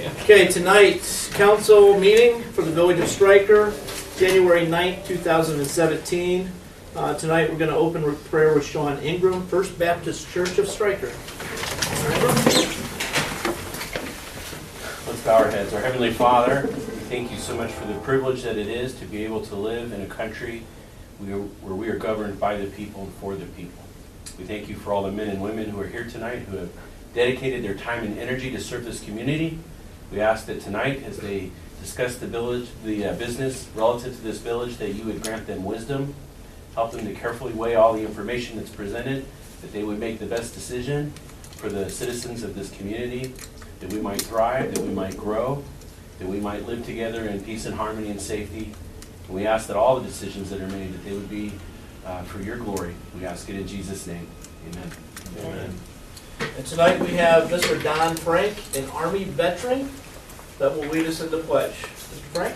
Okay, tonight's council meeting for the Village of Stryker, January 9th, 2017. Tonight we're going to open with prayer with Sean Ingram, First Baptist Church of Stryker. Let's bow our heads. Our Heavenly Father, we thank you so much for the privilege that it is to be able to live in a country where we are governed by the people and for the people. We thank you for all the men and women who are here tonight who have dedicated their time and energy to serve this community. We ask that tonight, as they discuss the business relative to this village, that you would grant them wisdom, help them to carefully weigh all the information that's presented, that they would make the best decision for the citizens of this community, that we might thrive, that we might grow, that we might live together in peace and harmony and safety. And we ask that all the decisions that are made, that they would be for your glory. We ask it in Jesus' name. Amen. Amen. And tonight we have Mr. Don Frank, an Army veteran, that will lead us into pledge. Mr. Frank?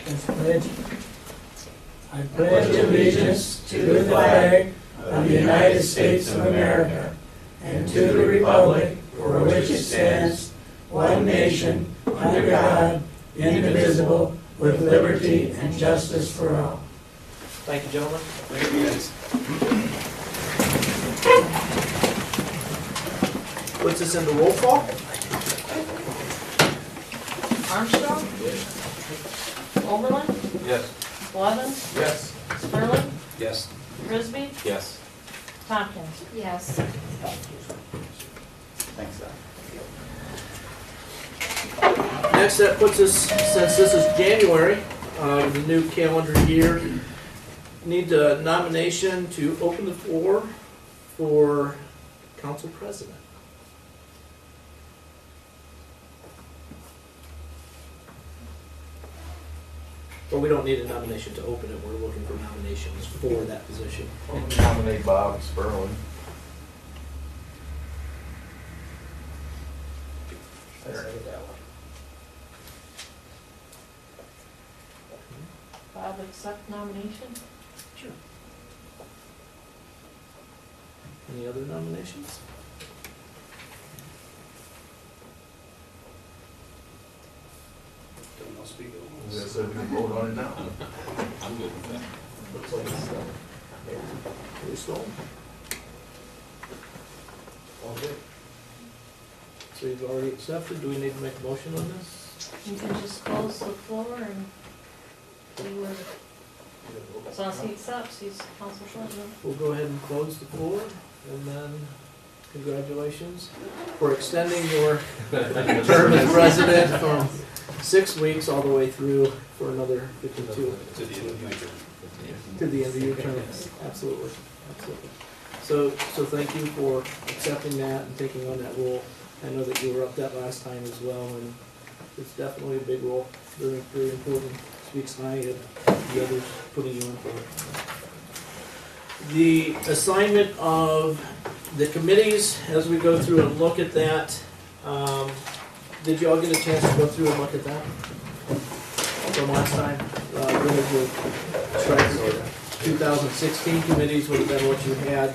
I pledge allegiance to the flag of the United States of America and to the republic for which it stands, one nation, under God, indivisible, with liberty and justice for all. Thank you, gentlemen. Thank you, guys. Puts us into roll call. Armstrong? Oberlin? Yes. Blevins? Yes. Sterling? Yes. Frisbee? Yes. Tompkins? Yes. Thanks, Doc. Next, that puts us, since this is January, the new calendar year, need a nomination to open the floor for council president. Well, we don't need a nomination to open it. We're looking for nominations for that position. I'll nominate Bob Sperlin. Bob, accept nomination? Sure. Any other nominations? As I said, we can vote on it now. I'm good with that. Looks like it's pretty slow. All good. So you've already accepted. Do we need to make a motion on this? You can just close the floor and we were, as long as he accepts, he's council president. We'll go ahead and close the floor, and then congratulations for extending your term as president from 6 weeks all the way through for another 52. To the end of your term. To the end of your term, absolutely, absolutely. So thank you for accepting that and taking on that role. I know that you were up that last time as well, and it's definitely a big role, very, very important. Speaks highly of the others putting you in for it. The assignment of the committees, as we go through and look at that, did you all get a chance to go through and look at that from last time? Village of Stryker 2016 committees would have been what you had.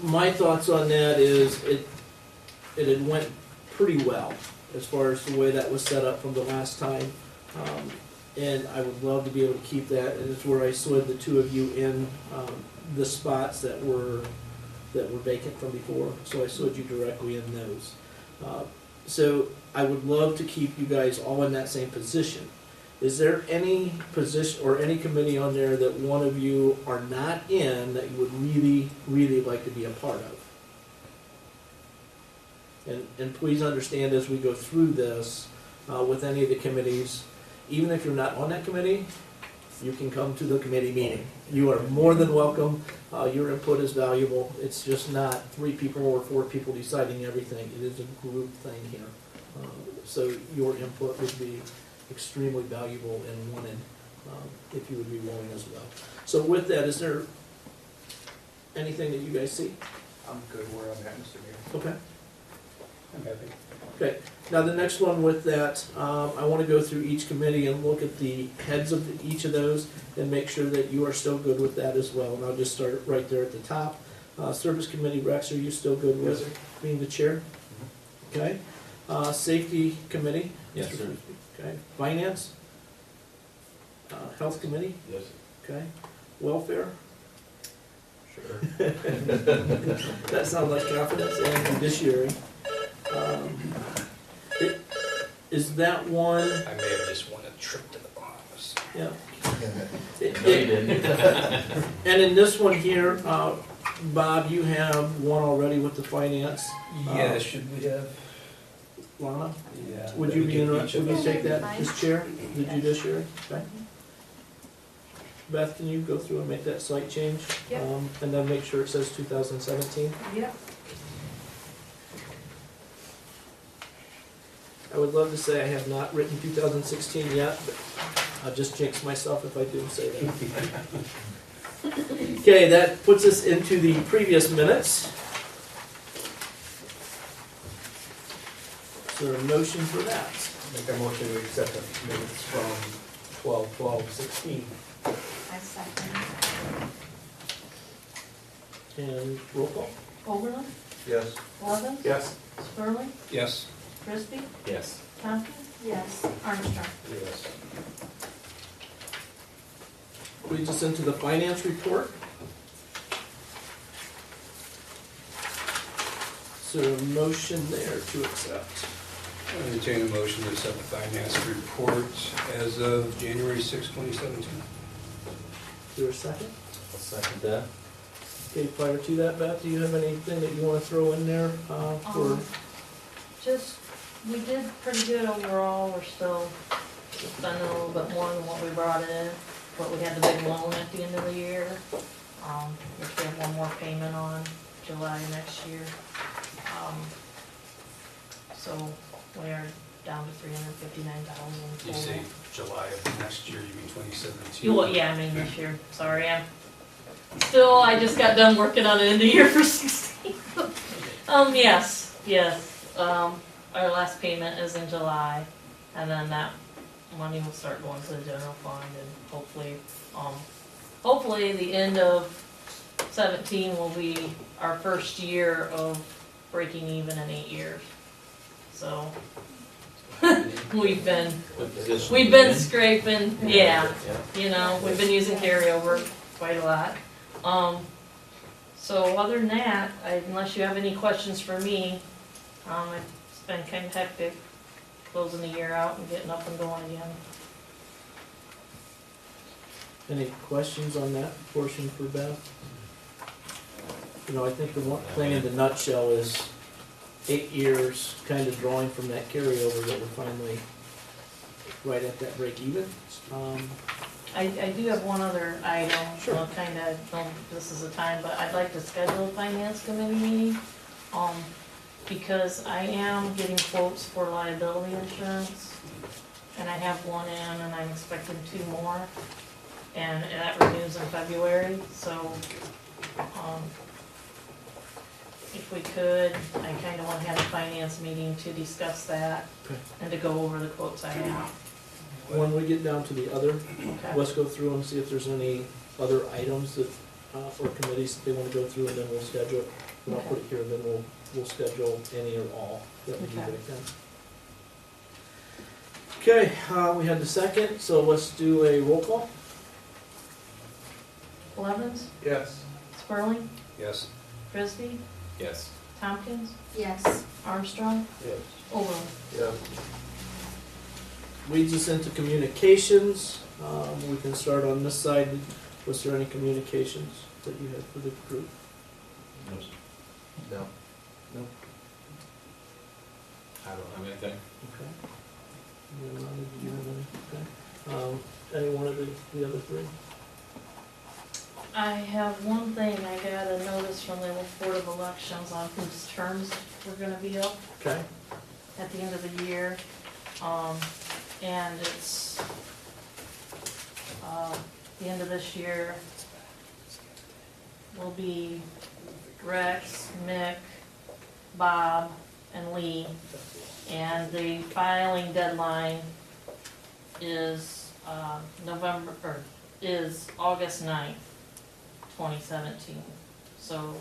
My thoughts on that is it had went pretty well as far as the way that was set up from the last time. And I would love to be able to keep that, and it's where I slid the two of you in the spots that were vacant from before, so I slid you directly in those. So I would love to keep you guys all in that same position. Is there any position or any committee on there that one of you are not in that you would really, really like to be a part of? And please understand as we go through this, with any of the committees, even if you're not on that committee, you can come to the committee meeting. You are more than welcome. Your input is valuable. It's just not 3 people or 4 people deciding everything. It is a group thing here. So your input would be extremely valuable and wanted if you would be willing as well. So with that, is there anything that you guys see? I'm good where I'm at, Mr. Mayor. Okay. I'm happy. Okay. Now the next one with that, I want to go through each committee and look at the heads of each of those and make sure that you are still good with that as well. And I'll just start right there at the top. Service Committee, Rex, are you still good Yes, with being the chair? Okay. Safety Committee? Yes, Mr. sir. Frisbee. Okay. Finance? Health Committee? Yes. Okay. Welfare? Sure. That sounds like confidence, and judiciary. Is that one, I may have just won a trip to the Bahamas. yeah. No, you didn't. And in this one here, Bob, you have one already with the finance. Yeah, should we have? Lana, Yeah. would you be interested, would you take that as chair, the judiciary? Okay. Beth, can you go through and make that slight change? Yep. And then make sure it says 2017? Yep. I would love to say I have not written 2016 yet, but I'll just jinx myself if I do say that. Okay, that puts us into the previous minutes. Is there a motion for that? Make a motion to accept the minutes from 12/12/16. I second. And roll call? Oberlin, Yes. Levin, Yes. Spurling, Yes. Frisbee, Yes. Tompkins? Yes. Armstrong? Yes. Leads us into the finance report. Is there a motion there to accept? I entertain a motion to accept the finance report as of January 6, 2017. Is there a second? I'll second that. Okay, prior to that, Beth, do you have anything that you want to throw in there for? Just, we did pretty good overall, we're still spending a little bit more than what we brought in, but we had the big loan at the end of the year. Which we have one more payment on July next year. So we are down to $359,000. You say July of next year, you mean 2017? Well, yeah, I mean this year, sorry, I just got done working on it in the year for 16. Yes, our last payment is in July, and then that money will start going to the general fund, and hopefully the end of 17 will be our first year of breaking even in 8 years. So, we've been scraping, yeah. You know, we've been using carryover quite a lot. So other than that, unless you have any questions for me, it's been kind of hectic closing the year out and getting up and going again. Any questions on that portion for Beth? You know, I think the one thing in the nutshell is 8 years kind of drawing from that carryover that we're finally right at that break even. I do have one other item, Sure. well, kind of, this is the time, but I'd like to schedule a finance committee meeting, because I am getting quotes for liability insurance, and I have one in, and I'm expecting 2 more, and that renews in February, so, if we could, I kind of want to have a finance meeting to discuss that, Okay. and to go over the quotes I have. When we get down to the other, Okay. let's go through and see if there's any other items that, or committees that they want to go through, and then we'll schedule it. And I'll put it here, and then we'll schedule any or all that we do Okay. right then. Okay, we had the second, so let's do a roll call. Blevins, Yes. Spurling, Yes. Frisbee, Yes. Tompkins, Yes. Armstrong, Yes. Overland. Yes. Leads us into communications. We can start on this side. Was there any communications that you had for the group? No. I don't have anything. Okay. And then Ronnie, did you have any? Okay. Any one of the other three? I have one thing, I got a notice from the Board of Elections on whose terms were gonna be up Okay. at the end of the year. And it's, the end of this year will be Rex, Mick, Bob, and Lee. And the filing deadline is, is August 9th, 2017. So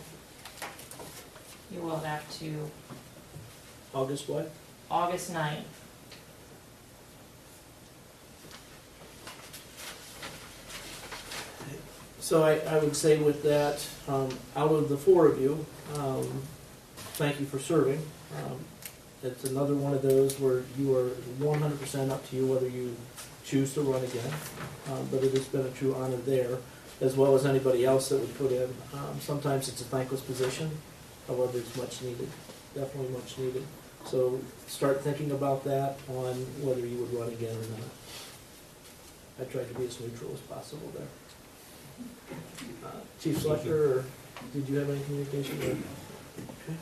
You will have to, August what? August 9th. So I would say with that, out of the four of you, thank you for serving. It's another one of those where you are 100% up to you whether you choose to run again. But it has been a true honor there, as well as anybody else that we put in. Sometimes it's a thankless position, however, it's much needed, definitely much needed. So start thinking about that on whether you would run again or not. I tried to be as neutral as possible there. Chief Selector, or did you have any communication there? Okay.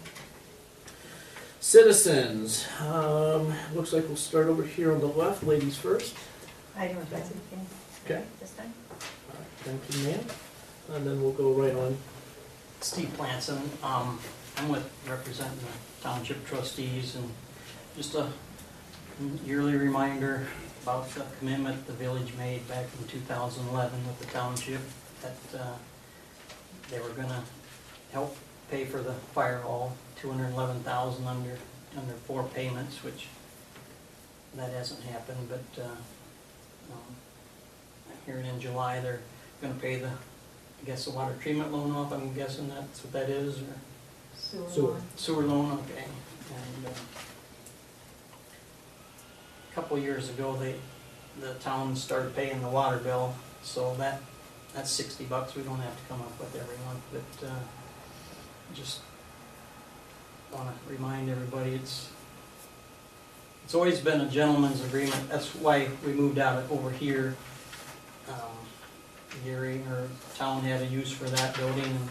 Citizens, looks like we'll start over here on the left, ladies first. I don't have anything Okay. this time. All right, thank you, ma'am. And then we'll go right on. Steve Planson, I'm with representing the township trustees, and just a yearly reminder about the commitment the village made back in 2011 with the township, that they were gonna help pay for the fire hall, $211,000 under 4 payments, which that hasn't happened, but I'm hearing in July they're gonna pay the, I guess, the water treatment loan off. I'm guessing that's what that is, or Sewer. sewer loan, okay. And a couple years ago, the town started paying the water bill, so that's $60 we don't have to come up with every month, but just wanna remind everybody, it's always been a gentleman's agreement. That's why we moved out over here. Gary, or town had a use for that building, and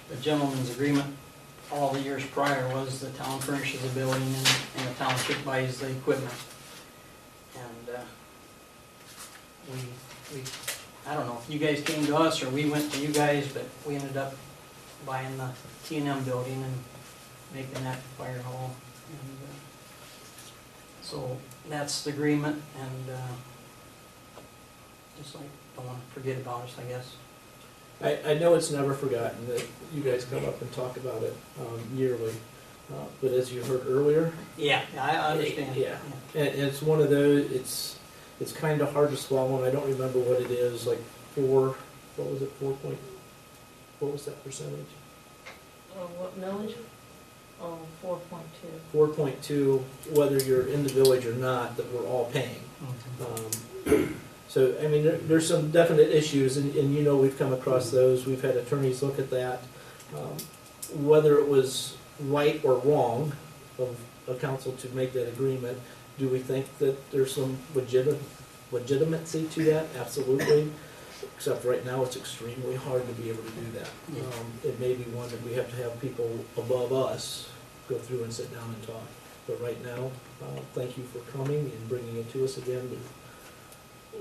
the gentleman's agreement all the years prior was the town furnishes the building and the township buys the equipment. And we, I don't know if you guys came to us or we went to you guys, but we ended up buying the T&M building and making that the fire hall. And so that's the agreement, and just like, don't want to forget about us, I guess. I know it's never forgotten that you guys come up and talk about it yearly, but as you heard earlier. Yeah, I understand. Yeah, and it's one of those, it's kind of hard to swallow, and I don't remember what it is, like what was it, what was that percentage? What millage? Oh, 4.2. 4.2, whether you're in the village or not, that we're all paying. So, I mean, there's some definite issues, and you know we've come across those. We've had attorneys look at that. Whether it was right or wrong of a council to make that agreement, do we think that there's some legitimacy to that? Absolutely. Except right now, it's extremely hard to be able to do that. It may be one that we have to have people above us go through and sit down and talk. But right now, thank you for coming and bringing it to us again.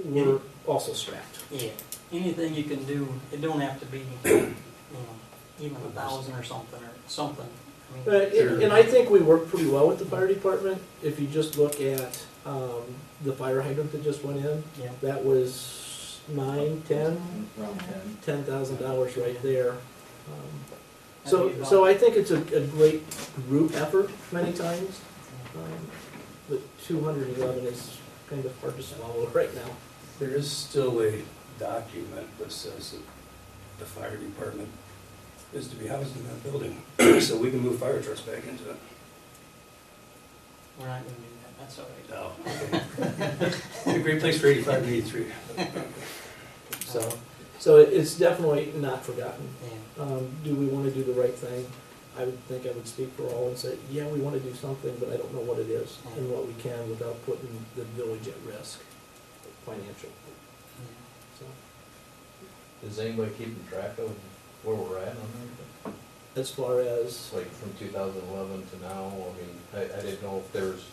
We're also strapped. Yeah, anything you can do, it don't have to be, you know, even 1,000 or something, I mean, And I think we work pretty well with the fire department. If you just look at the fire hydrant that just went in, yeah. that was $10,000 right there. So I think it's a great group effort many times. But 211 is kind of hard to swallow right now. There is still a document that says that the fire department is to be housed in that building, so we can move fire trucks back into it. We're not gonna do that, that's all right. No. A great place for 85 to 83. So it's definitely not forgotten. Yeah. Do we want to do the right thing? I would think I would speak for all and say, yeah, we want to do something, but I don't know what it is and what we can without putting the village at risk financially. So Is anybody keeping track of where we're at on everything? as far as, Like from 2011 to now, I mean, I didn't know if there's,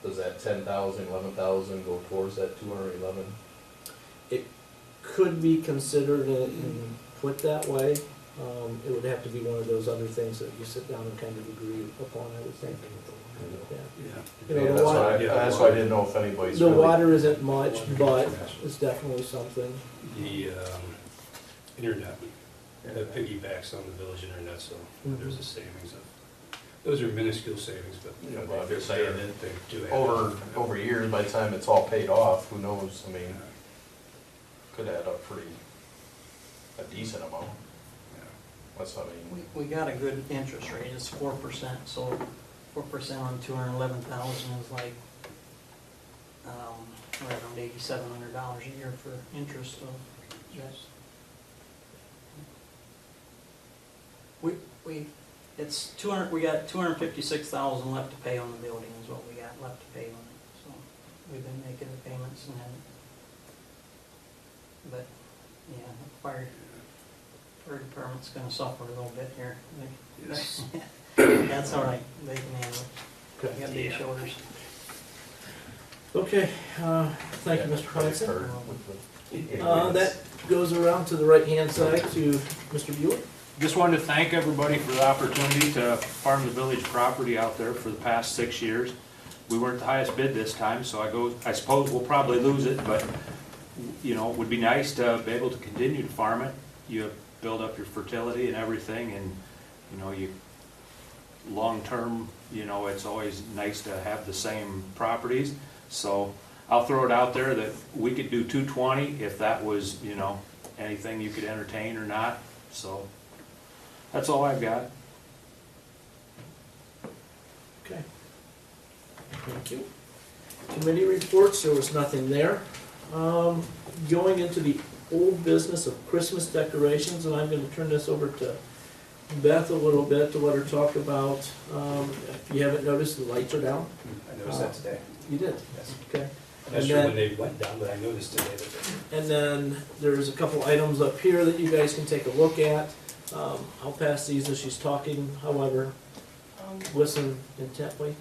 does that 10,000, 11,000 go towards that 211? it could be considered and put that way. It would have to be one of those other things that you sit down and kind of agree upon, I would think. Yeah. Yeah. You know, the That's why, water, that's why I didn't know if anybody's the really. water isn't much, but it's definitely something. The internet. That piggybacks on the village internet, so there's a savings of, those are minuscule savings, but, you know, Well, I'm just they're- saying they do add up. over years, by the time it's all paid off, who knows, I mean, could add up a decent amount. Yeah. That's, I mean, We got a good interest rate, it's 4%, so 4% on 211,000 is like, around $8,700 a year for interest, so, yes. It's 200, we got 256,000 left to pay on the building is what we got left to pay on it, so we've been making the payments and then, but, yeah, the fire department's gonna suffer a little bit here. Yes. That's all right, they can handle it. We got big shoulders. Okay, thank you, yeah, Mr. credit Hudson. card with the- That goes around to the right-hand side to Mr. Bueller. Just wanted to thank everybody for the opportunity to farm the village property out there for the past 6 years. We weren't the highest bid this time, so I suppose we'll probably lose it, but, you know, it would be nice to be able to continue to farm it. You build up your fertility and everything, and, you know, long-term, you know, it's always nice to have the same properties. So I'll throw it out there that we could do 220 if that was, you know, anything you could entertain or not, so. That's all I've got. Okay. Thank you. Committee reports, there was nothing there. Going into the old business of Christmas decorations, and I'm gonna turn this over to Beth a little bit to let her talk about, if you haven't noticed, the lights are down. I noticed that today. You did? Yes. Okay. I'm not And sure then- when they went down, but I noticed today that they. And then there's a couple items up here that you guys can take a look at. I'll pass these as she's talking, however, listen intently.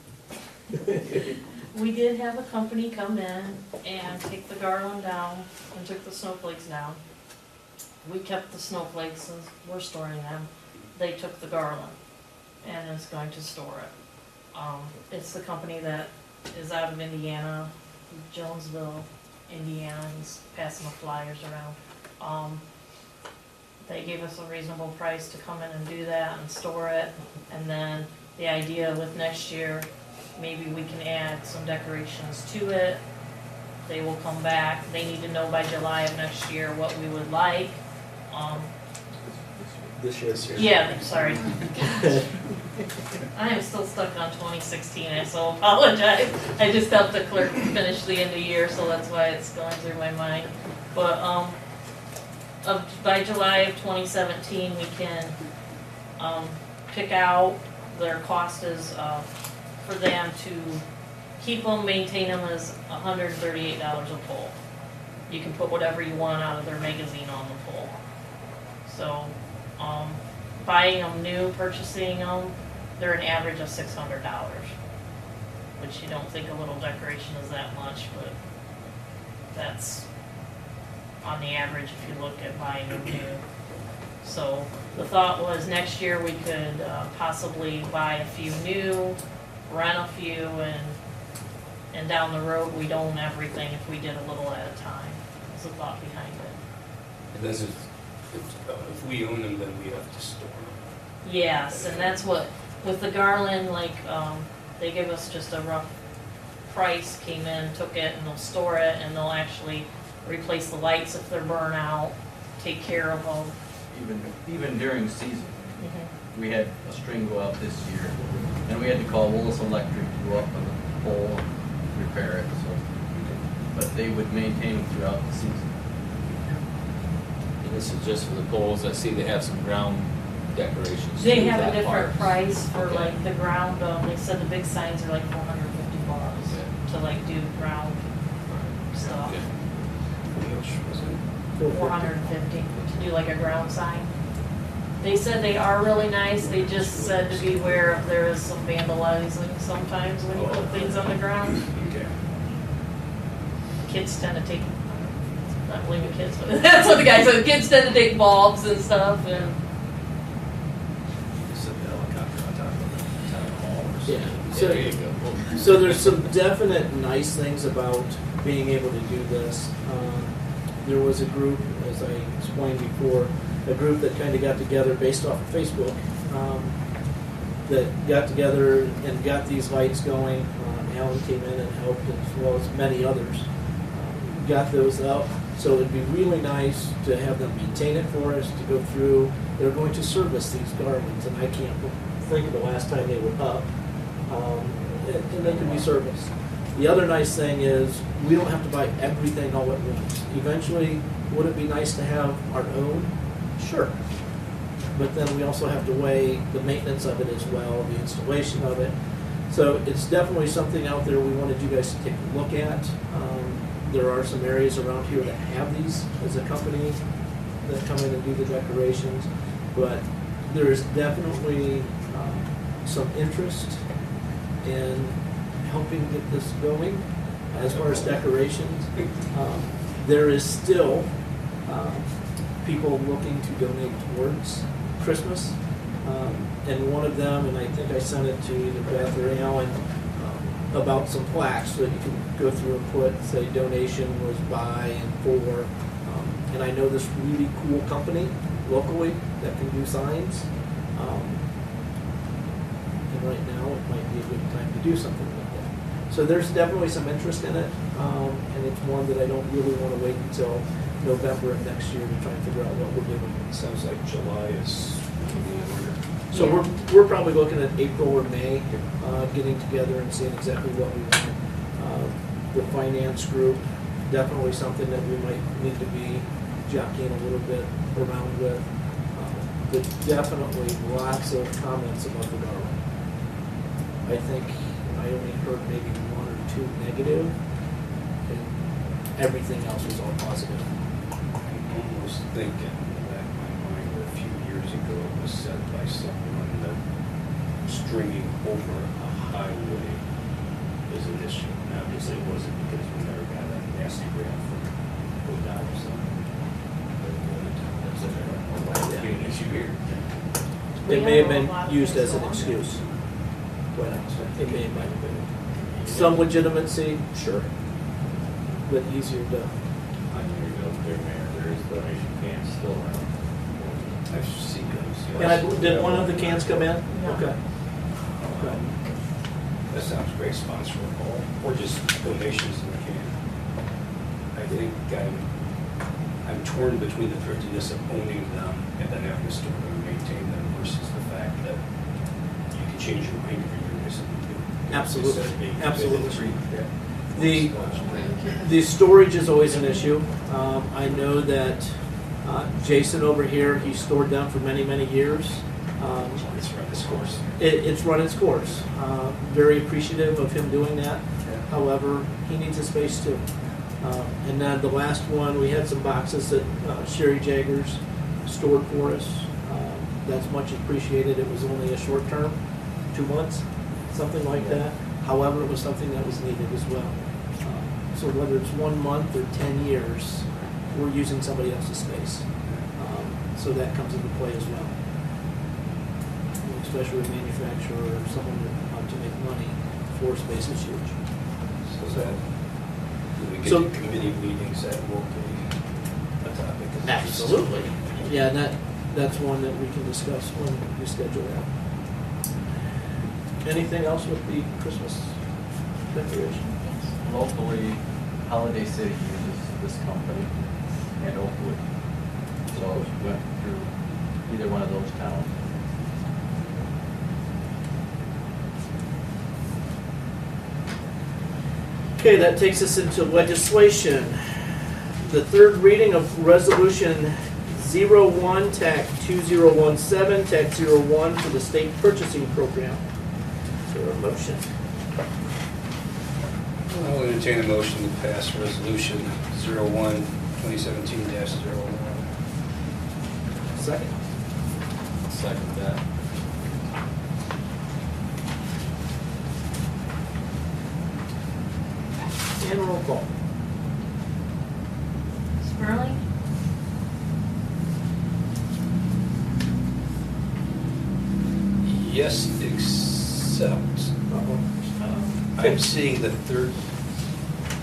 We did have a company come in and take the garland down and took the snowflakes down. We kept the snowflakes and we're storing them. They took the garland and is going to store it. It's the company that is out of Indiana, Jonesville, Indiana. He's passing the flyers around. They gave us a reasonable price to come in and do that and store it. And then the idea with next year, maybe we can add some decorations to it. They will come back. They need to know by July of next year what we would like. This year. Yeah, sorry. I am still stuck on 2016, I so apologize. I just helped the clerk finish the end of the year, so that's why it's going through my mind. But, by July of 2017, we can, pick out, their cost is, for them to keep them, maintain them is $138 a pole. You can put whatever you want out of their magazine on the pole. So, buying them new, purchasing them, they're an average of $600, which you don't think a little decoration is that much, but that's on the average if you look at buying them new. So the thought was next year we could possibly buy a few new, rent a few, and down the road we'd own everything if we did a little at a time. That's the thought behind it. And this is, if we own them, then we have to store them. Yes, and that's what, with the garland, like, they give us just a rough price, came in, took it, and they'll store it, and they'll actually replace the lights if they're burnt out, take care of them. Even during season, we had a string go out this year, and we had to call Willis Electric to go up on the pole and repair it, so. But they would maintain them throughout the season. And this is just for the poles. I see they have some ground decorations. They too, have a that different part. price for Okay. like the ground, they said the big signs are like $450 to like do ground stuff. Okay. Which was it? $450 to do like a ground sign. They said they are really nice, they just said to beware if there is some vandalizing sometimes when you put things on the ground. Okay. Kids tend to take, not blaming kids, but that's what the guy said, kids tend to take bulbs and stuff and. Set the helicopter on top of the town hall or something. Yeah, There you go. so there's some definite nice things about being able to do this. There was a group, as I explained before, a group that kind of got together based off of Facebook, that got together and got these lights going. Alan came in and helped, as well as many others. Got those up, so it'd be really nice to have them maintain it for us, to go through. They're going to service these garlands, and I can't think of the last time they were up. And they can be serviced. The other nice thing is, we don't have to buy everything all at once. Eventually, would it be nice to have our own? Sure. But then we also have to weigh the maintenance of it as well, the installation of it. So it's definitely something out there we wanted you guys to take a look at. There are some areas around here that have these as a company that come in and do the decorations, but there is definitely some interest in helping get this going as far as decorations. There is still people looking to donate towards Christmas. And one of them, and I think I sent it to either Beth or Alan, about some plaques so that you can go through and put, say, donation was by and for. And I know this really cool company locally that can do signs. And right now it might be a good time to do something like that. So there's definitely some interest in it, and it's one that I don't really want to wait until November of next year to try and figure out what we're doing. Sounds like July is the order. So we're probably looking at April or May, getting together and seeing exactly what we want. The finance group, definitely something that we might need to be jockeying a little bit around with. But definitely lots of comments about the garland. I think I only heard maybe one or two negative, and everything else was all positive. I'm almost thinking in the back of my mind that a few years ago it was said by someone that stringing over a highway is an issue. Now, obviously it wasn't because we never got that nasty grant from ODOT or something. But that's an issue here. It may have been used as an excuse. Quite honestly, it may have been. Some legitimacy, sure, but easier to. On your note there, Mayor, there is donation cans still around. I've seen those. And did one of the cans come in? No. Okay. Okay. That sounds great, sponsor all, or just donations in the can. I think I'm torn between the prejudice of owning them and then having to store them and maintain them versus the fact that you can change your mind every year or something. Absolutely. Absolutely. The storage is always an issue. I know that Jason over here, he stored them for many, many years. It's run its course. It's run its course. Very appreciative of him doing that. However, he needs a space too. And then the last one, we had some boxes that Sherry Jaggers stored for us. That's much appreciated. It was only a short term, 2 months, something like that. However, it was something that was needed as well. So whether it's 1 month or 10 years, we're using somebody else's space. So that comes into play as well. Especially with manufacturer or someone that wants to make money, floor space is huge. So that, when we get So- to committee meetings, that will be a topic. of interest. Absolutely. Yeah, and that's one that we can discuss when we schedule that. Anything else with the Christmas decoration? Locally, Holiday City uses this company and Oakwood. So we went through either one of those towns. Okay, that takes us into legislation. The third reading of Resolution 01, TAC 2017, TAC 01 for the state purchasing program. Is there a motion? I'll entertain a motion to pass resolution 01, 2017-01. Second. Second that. And roll call. Sperling, Yes, except I'm seeing the third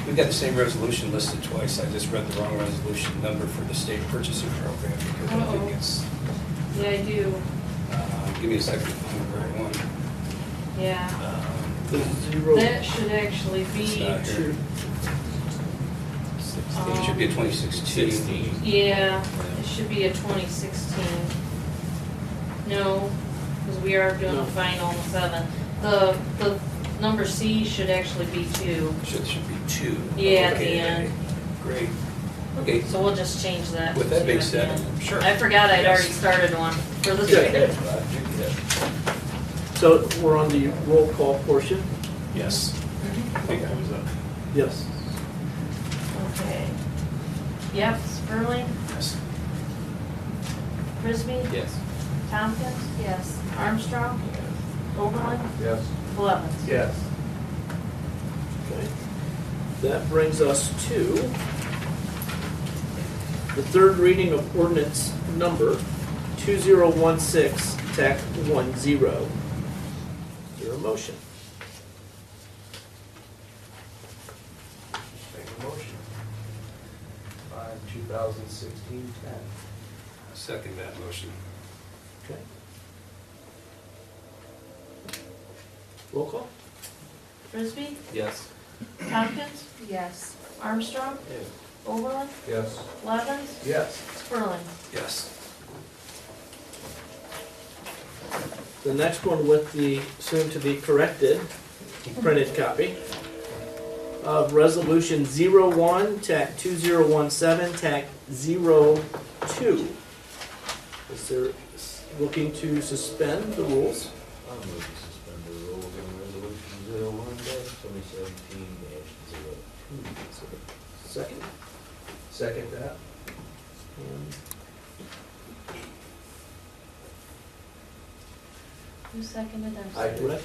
We've got the same resolution listed twice. I just read the wrong resolution number for the state purchasing program because I think it's, Yeah, I do, give me a second to find the right one. yeah. The zero, That should actually It's be, not here. It should be a 2016. 16. yeah, it should be a 2016. No, because we are doing No. a final on the 7th. The number C should actually be 2. Should be 2. Yeah, at the Okay, end. Great. Okay. So we'll just change that. With that to being at the said, end. sure. I forgot I'd Yes. already started one for this Yeah. week. so we're on the roll call portion? Yes. I think I was up. Yes. Okay. Yep, Sperling, Yes. Frisbee, Yes. Tompkins? Yes. Armstrong? Oberlin? Yes. Blevins? Yes. Okay. That brings us to the third reading of ordinance number 2016, TAC 10. Is there a motion? Make a motion. 2016 10. Second that motion. Okay. Roll call? Frisbee? Yes. Tompkins? Yes. Armstrong? Yes. Oberlin? Yes. Blevins? Yes. Sperling? Yes. The next one with the soon-to-be corrected printed copy of Resolution 01, TAC 2017, TAC 02. Is there, looking to suspend the rules? I'll move to suspend the rules on resolution 01-2017-02. Second? Second that. And Who seconded that? I did. Rick?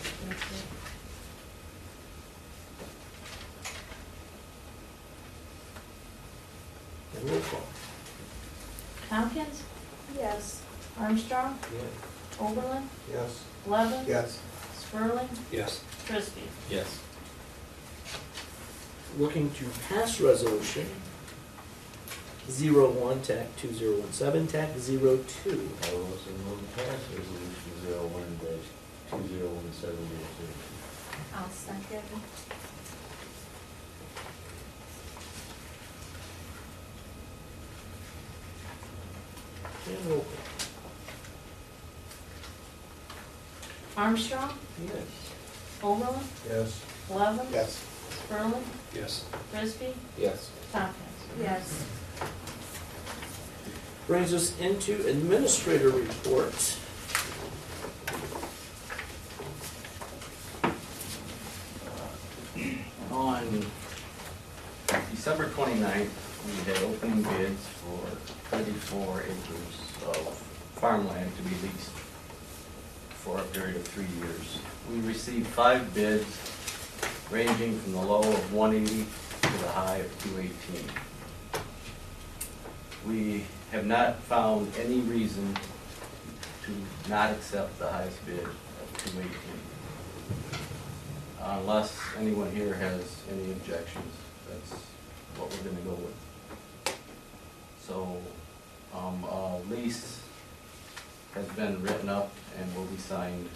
And roll call. Tompkins? Yes. Armstrong? Yes. Oberlin? Yes. Blevins? Yes. Sperling? Yes. Frisbee? Yes. Looking to pass resolution 01, TAC 2017, TAC 02. I will also move to pass resolution 01-2017-02. I'll second. And roll call. Armstrong? Yes. Oberlin? Yes. Blevins? Yes. Sperling? Yes. Frisbee? Yes. Tompkins? Yes. Brings us into administrator report. On December 29th, we had opening bids for 34 acres of farmland to be leased for a period of 3 years. We received 5 bids ranging from the low of 180 to the high of 218. We have not found any reason to not accept the highest bid of 218. Unless anyone here has any objections, that's what we're gonna go with. So, a lease has been written up and will be signed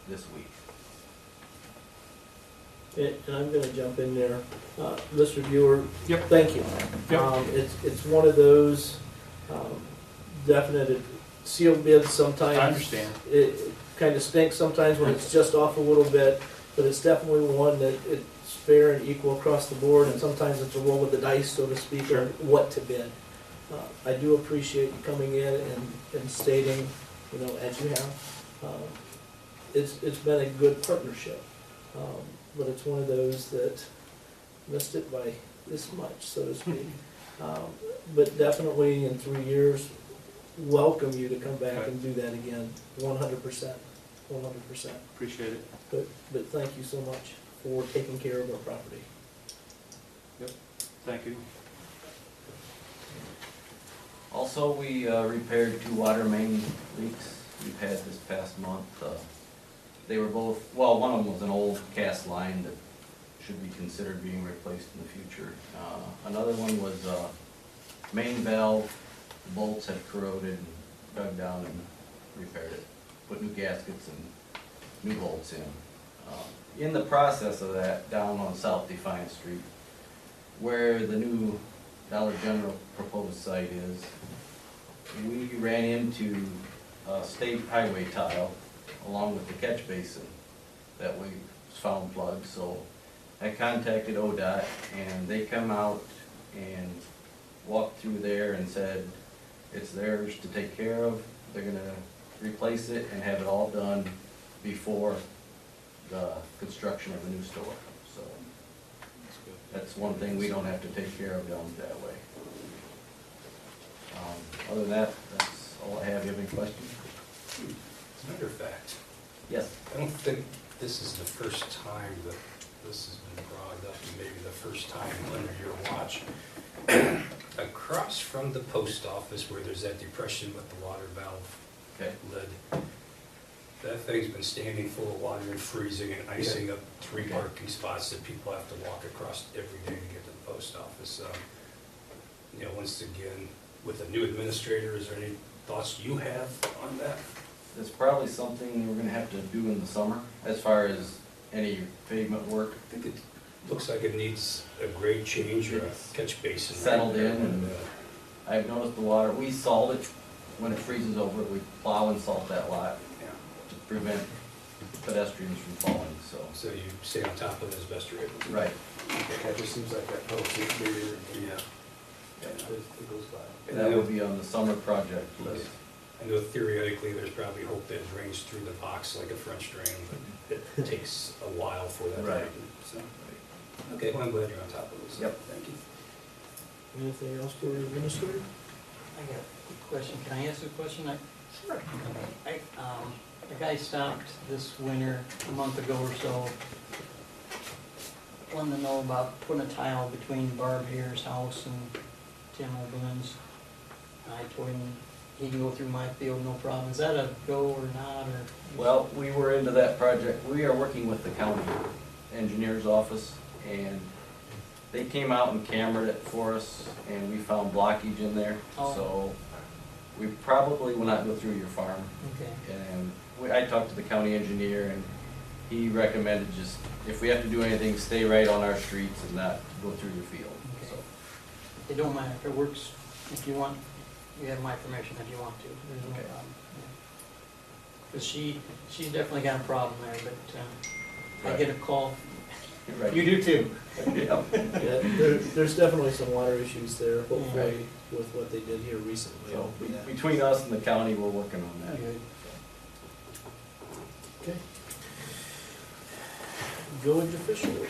this week. And I'm gonna jump in there. Mr. Viewer. Yep. Thank you. Yep. It's one of those, definite sealed bids sometimes. I understand. It kind of stinks sometimes when it's just off a little bit, but it's definitely one that it's fair and equal across the board, and sometimes it's a roll of the dice, so to speak, on what to bid. I do appreciate you coming in and stating, you know, as you have. It's been a good partnership, but it's one of those that missed it by this much, so to speak. But definitely in 3 years, welcome you to come back and do that again, 100%, 100%. Appreciate it. But thank you so much for taking care of our property. Thank you. Also, we repaired 2 water main leaks we've had this past month. They were both, well, one of them was an old cast line that should be considered being replaced in the future. Another one was main valve, the bolts had corroded, and dug down and repaired it. Put new gaskets and new bolts in. In the process of that, down on South Defiance Street, where the new Dollar General proposed site is, we ran into a state highway tile along with the catch basin that we found plugged. So I contacted ODOT and they come out and walked through there and said it's theirs to take care of. They're gonna replace it and have it all done before the construction of the new store. So that's one thing we don't have to take care of down that way. Other than that, that's all I have. You have any questions? As a matter of fact, Yes. I don't think this is the first time that this has been brought up, and maybe the first time under your watch. Across from the post office where there's that depression with the water valve Okay. lid, that thing's been standing full of water and freezing and icing up 3 Okay. parking spots that people have to walk across every day to get to the post office. You know, once again, with the new administrator, is there any thoughts you have on that? It's probably something we're gonna have to do in the summer, as far as any pavement work. I think it looks like it needs a grade change or a It's catch basin. settled in and- I've noticed the water, we salt it when it freezes over, we plow and salt that lot Yeah. to prevent pedestrians from falling, so. So you stay on top of it as best you're able to. Right. That just seems like that post is bigger and Yeah. it goes by. That would be on the summer project list. I know theoretically, there's probably hope that it drains through the box like a French drain, but it takes a while for that to Right. happen, so. Okay, well, I'm glad you're on top of this. Yep. Thank you. Anything else for the administrator? I got a quick question. Can I ask a question? Sure. A guy stopped this winter, a month ago or so, wanted to know about putting a tile between Barb Hare's house and Tim Oberlin's. I told him he can go through my field, no problem. Is that a go or not, or? Well, we were into that project, we are working with the county engineer's office, and they came out and cambered it for us, and we found blockage in there, Oh. so we probably will not go through your farm. Okay. And I talked to the county engineer, and he recommended just, if we have to do anything, stay right on our streets and not go through your field, so. It don't matter if it works, if you want, you have my permission if you want to, there's no Okay. problem. Because she's definitely got a problem there, but I get a call, Right. you do too. Yeah. Yeah, there's definitely some water issues there, hopefully with what they did here recently. So, hopefully that- between us and the county, we're working on that. Okay. Village officials.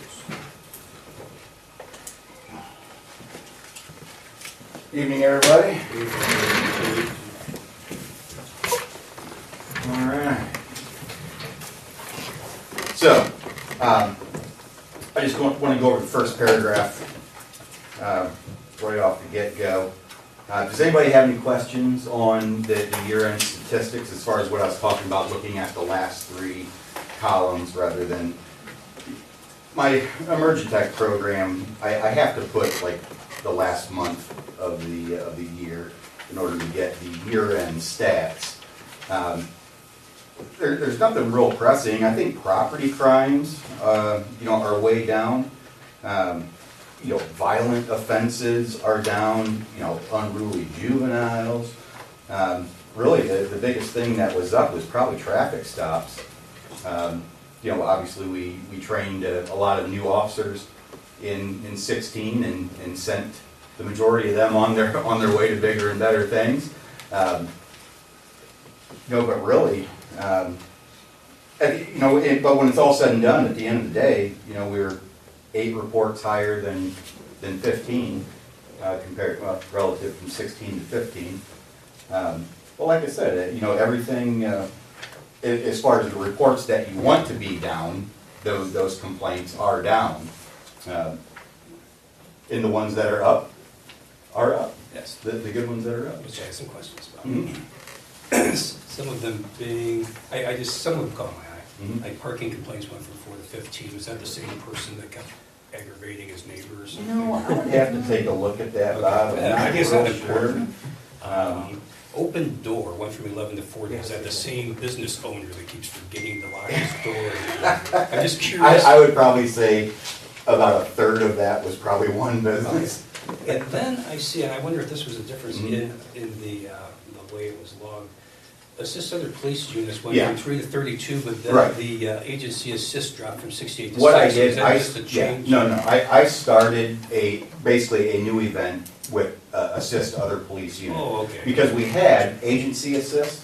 Evening, everybody. All right. So, I just want to go over the first paragraph right off the get-go. Does anybody have any questions on the year-end statistics as far as what I was talking about, looking at the last 3 columns rather than my Emergitech program? I have to put like the last month of the year in order to get the year-end stats. There's nothing real pressing. I think property crimes, are way down. Violent offenses are down. Unruly juveniles. Really, the biggest thing that was up was probably traffic stops. Obviously we trained a lot of new officers in 16 and sent the majority of them on their way to bigger and better things. But really, but when it's all said and done, at the end of the day, we were 8 reports higher than 15 compared relative from 16 to 15. Well, like I said, everything as far as the reports that you want to be down, those complaints are down. And the ones that are up. Yes, the good ones that are up. Which I have some questions about. Mhm. Some of them being, some of them caught my eye. Mhm. like parking complaints went from 4 to 15. Was that the same person that kept aggravating his neighbors? You know, I would have to take a look at that, Bob. I'm I not guess real that's sure. important. Open Door went from 11 to 40. Is that the same business owner that keeps forgetting to lock his door? I'm just curious. I would probably say about a third of that was probably one business. And then I see, and I wonder if this was a difference Mhm. in the way it was logged. Assist other police units went Yeah. from 3 to 32, but then Right. the agency assist dropped from 68 to 6. What I Is did, that just a yeah, change? no, I started basically a new event with Assist Other Police Unit. Oh, okay. Because we had agency assist,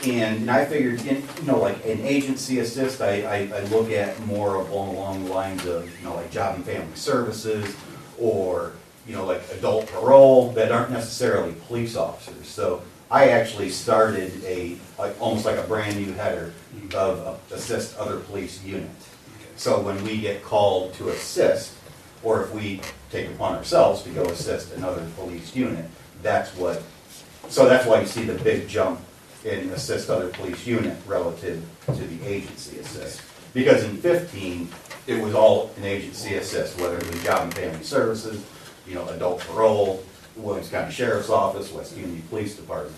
Yeah. and I figured, like an agency assist, I look at more along the lines of, like Job and Family Services, or, like adult parole, that aren't necessarily police officers. So I actually started almost like a brand new header of Assist Other Police Unit. So when we get called to assist, or if we take it upon ourselves to go assist another police unit, that's why you see the big jump in Assist Other Police Unit relative to the agency assist. Because in 15, it was all an agency assist, whether it was Job and Family Services, adult parole, Williams County Sheriff's Office, West Unity Police Department.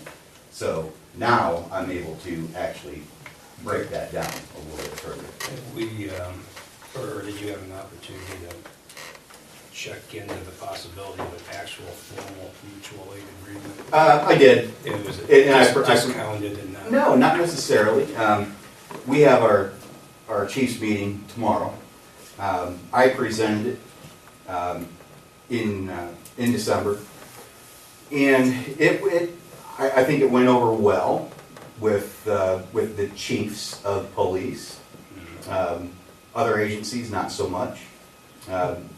So now I'm able to actually break that down a little bit further. Have we, or did you have an opportunity to check into the possibility of an actual formal mutual aid agreement? I did. It was And I- discounted and not? No, not necessarily. We have our chief's meeting tomorrow. I presented it in December, and I think it went over well with the chiefs of police. Other agencies, not so much,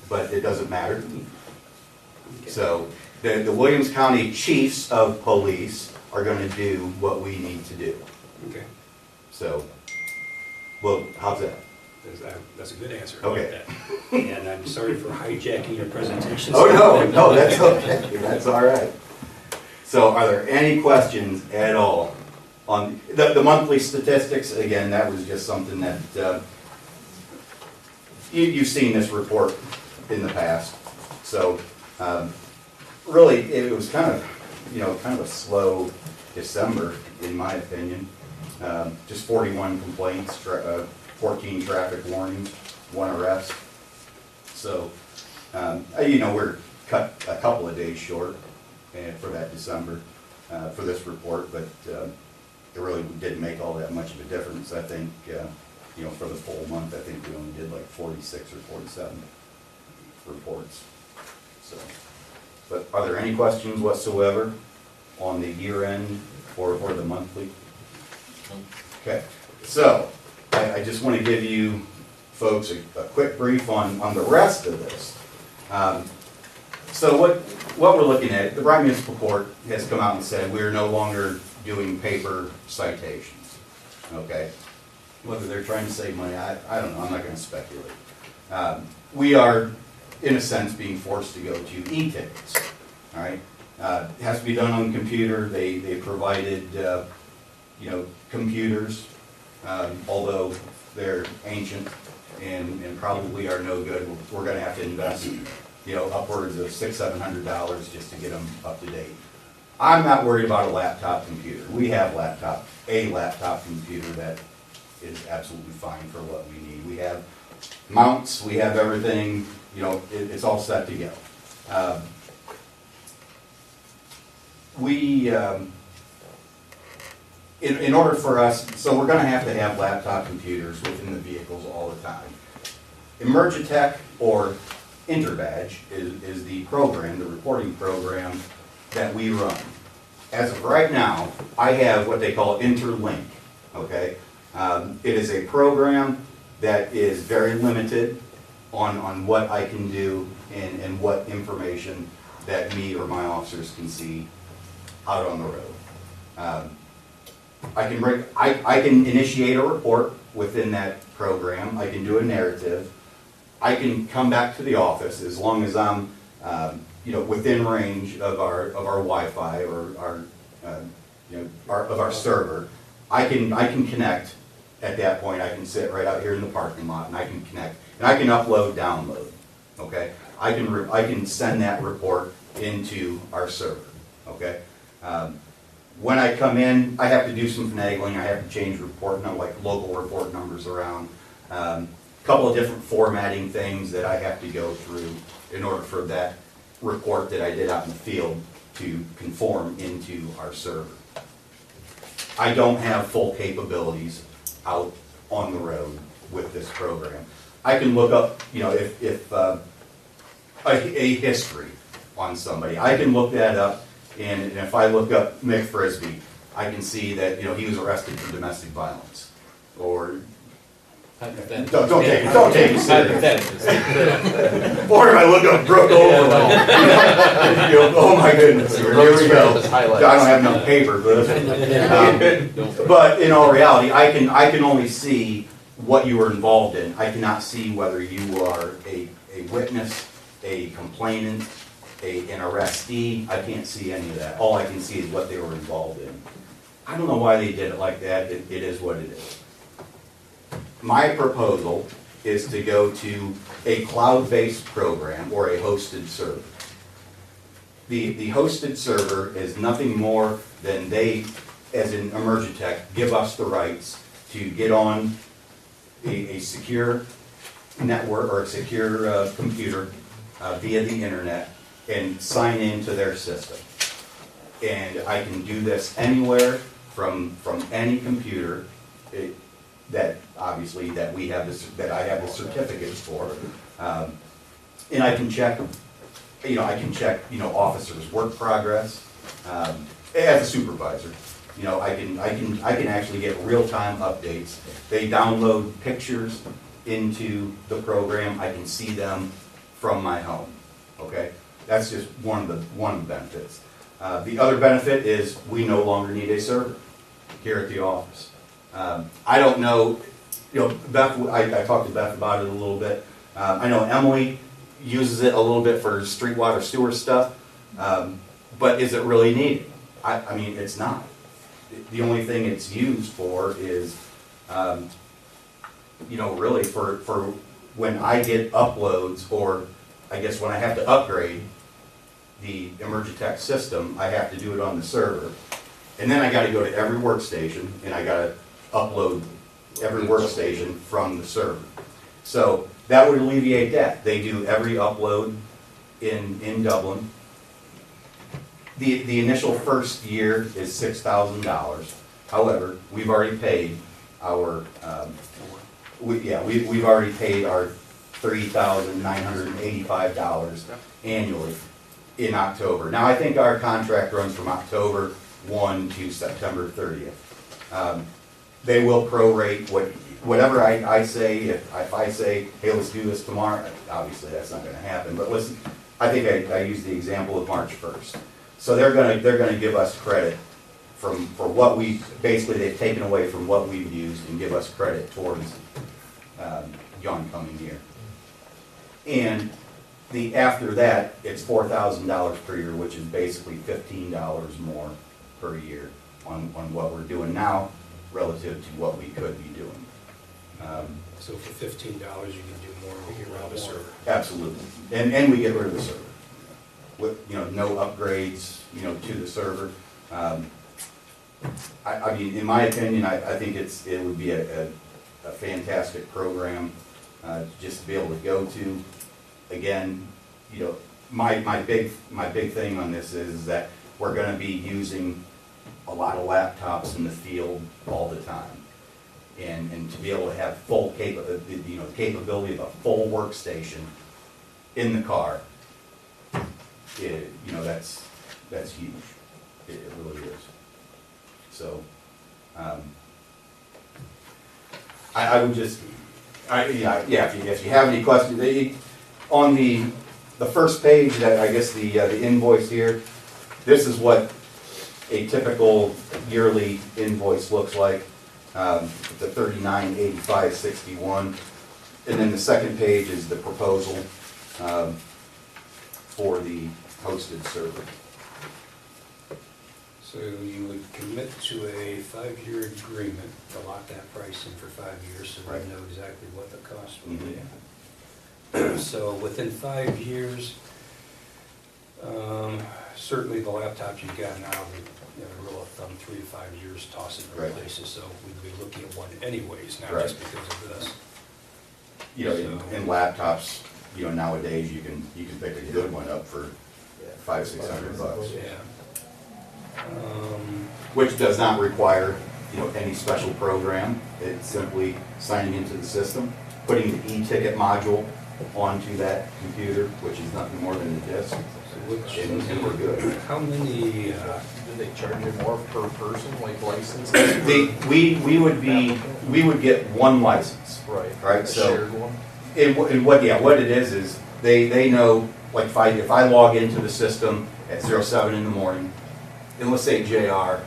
but it doesn't matter. So the Williams County Chiefs of Police are going to do what we need to do. Okay, So, well, how's that? that's a good answer. I like Okay. that. And I'm sorry for hijacking your presentation. Oh, no, that's okay, that's all right. So are there any questions at all on the monthly statistics? Again, that was just something that, you've seen this report in the past. So, really, it was kind of a slow December, in my opinion. Just 41 complaints, 14 traffic warnings, 1 arrest. So, we're cut a couple of days short for that December, for this report, but it really didn't make all that much of a difference. I think, for the full month, I think we only did like 46 or 47 reports. So, but are there any questions whatsoever on the year end or the monthly? Okay, so I just want to give you folks a quick brief on the rest of this. So what we're looking at, the Bryan Municipal Court has come out and said we're no longer doing paper citations, okay? Whether they're trying to save money, I don't know, I'm not gonna speculate. We are, in a sense, being forced to go to e-tickets, all right? It has to be done on the computer. They provided, computers, although they're ancient and probably are no good. We're gonna have to invest, upwards of $600-700 just to get them up to date. I'm not worried about a laptop computer. We have a laptop computer that is absolutely fine for what we need. We have mounts, we have everything, it's all set to go. In order for us, so we're gonna have to have laptop computers within the vehicles all the time. Emergitech or Interbadge is the program, the reporting program that we run. As of right now, I have what they call Interlink, okay? It is a program that is very limited on what I can do and what information that me or my officers can see out on the road. I can initiate a report within that program. I can do a narrative. I can come back to the office as long as I'm, within range of our Wi-Fi or of our server. I can connect at that point, I can sit right out here in the parking lot and I can connect, and I can upload, download, okay? I can send that report into our server, okay? When I come in, I have to do some finagling. I have to change report, like local report numbers around. Couple of different formatting things that I have to go through in order for that report that I did out in the field to conform into our server. I don't have full capabilities out on the road with this program. I can look up, if a history on somebody. I can look that up, and if I look up Mick Frisbee, I can see that, he was arrested for domestic violence. Or, don't take it serious. Or if I look up Brooke Overall, oh my goodness, here we go. I don't have enough paper, but in all reality, I can only see what you were involved in. I cannot see whether you are a witness, a complainant, an arrestee. I can't see any of that. All I can see is what they were involved in. I don't know why they did it like that. It is what it is. My proposal is to go to a cloud-based program or a hosted server. The hosted server is nothing more than they, as in Emergitech, give us the rights to get on a secure network or a secure computer via the internet and sign into their system. And I can do this anywhere from any computer that obviously that we have that I have the certificates for, and I can check. Officers' work progress as a supervisor. I can actually get real-time updates. They download pictures into the program. I can see them from my home. Okay, that's just one of the benefits. The other benefit is we no longer need a server here at the office. I don't know. Beth. I talked to Beth about it a little bit. I know Emily uses it a little bit for street water sewer stuff, but is it really needed? I mean, it's not. The only thing it's used for is, really for when I get uploads, or I guess when I have to upgrade the Emergitech system, I have to do it on the server, and then I got to go to every workstation and I got to upload every workstation from the server. So that would alleviate that. They do every upload in Dublin. The initial first year is $6,000. However, we've already paid our we've already paid our $3,985 annually in October. Now I think our contract runs from October 1 to September 30th. They will prorate whatever I say. If I say, hey, let's do this tomorrow, obviously that's not going to happen. But listen, I think I used the example of March 1st. So they're going to give us credit for what we basically they've taken away from what we've used and give us credit towards the oncoming year. And after that, it's $4,000 per year, which is basically $15 more per year on what we're doing now relative to what we could be doing. So for $15, you can do more with your Robus server. Absolutely, and we get rid of the server with no upgrades to the server. I mean, in my opinion, I think it would be a fantastic program just to be able to go to. Again, my big thing on this is that we're going to be using a lot of laptops in the field all the time, and to be able to have full capability of a full workstation in the car, that's huge. It really is. So, I would just, if you have any questions, on the first page, I guess the invoice here, this is what a typical yearly invoice looks like. The $39,85.61, and then the second page is the proposal for the hosted server. So So you would commit to a 5-year agreement to lock that price in for 5 years, so Right. we know exactly what the cost will Mhm. be. So within 5 years, certainly the laptops you've got now, rule of thumb, 3 to 5 years, toss it and Right. replace it, so we'd be looking at one anyways, not Right. just because of this. You know, in laptops, nowadays, you can pick a good one up for $500-600. Yeah. Which does not require, any special program. It's simply signing into the system, putting the e-ticket module onto that computer, which is nothing more than a disk, and we're good. How many, Do they charge you more per person, like license? We would get one license, Right. right? A So, shared one? and what it is they know, like if I log into the system at 07 in the morning, and let's say JR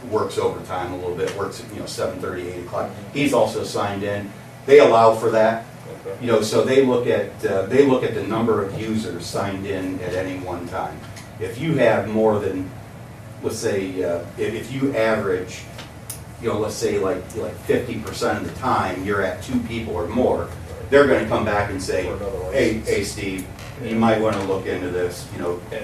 works overtime a little bit, works at, 7:30, 8 o'clock, he's also signed in. They allow for that, Okay. so they look at the number of users signed in at any one time. If you have more than, let's say, if you average, let's say like 50% of the time, you're at 2 people or more, they're gonna come back and say, For another hey, license. Steve, you might wanna look into this,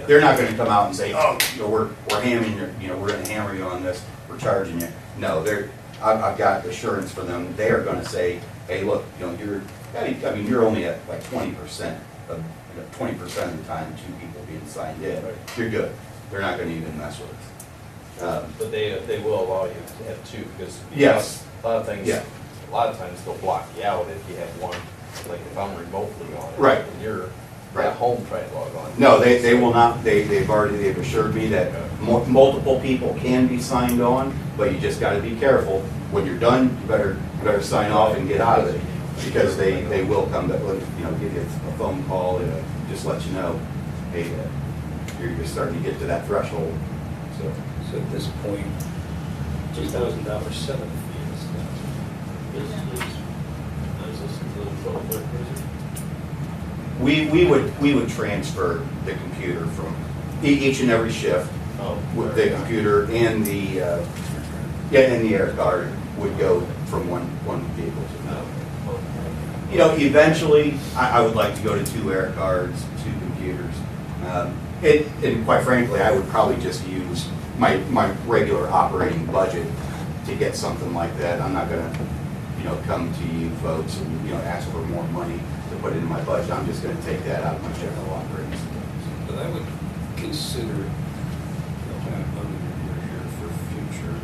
they're not gonna come out and say, oh, we're hammering you, we're gonna hammer you on this, we're charging you. No, I've got assurance from them, they are gonna say, hey, look, you're only at like 20% of, 20% of the time, 2 people being signed in, Right. you're good, they're not gonna even mess with it. But they will allow you to have 2, because Yes. a lot of things, Yeah. a lot of times they'll block you out if you have one, like if I'm remotely on it. Right. And you're Right. at home trying to log on. No, they will not, they've assured me that multiple people can be signed on, but you just gotta be careful. When you're done, you better sign off and get out of it, because they will come, give you a phone call and just let you know, hey, you're starting to get to that threshold, so. so at this point, $2,000 setup fee is Does this include both their cruisers? We would transfer the computer from each and every shift, Oh. with the computer and the air card would go from one vehicle to another. Eventually, I would like to go to 2 air cards, 2 computers. And quite frankly, I would probably just use my regular operating budget to get something like that. I'm not gonna, come to you folks and, ask for more money to put into my budget. I'm just gonna take that out of my general operating. But I would consider, kind of bugging your ear here for future,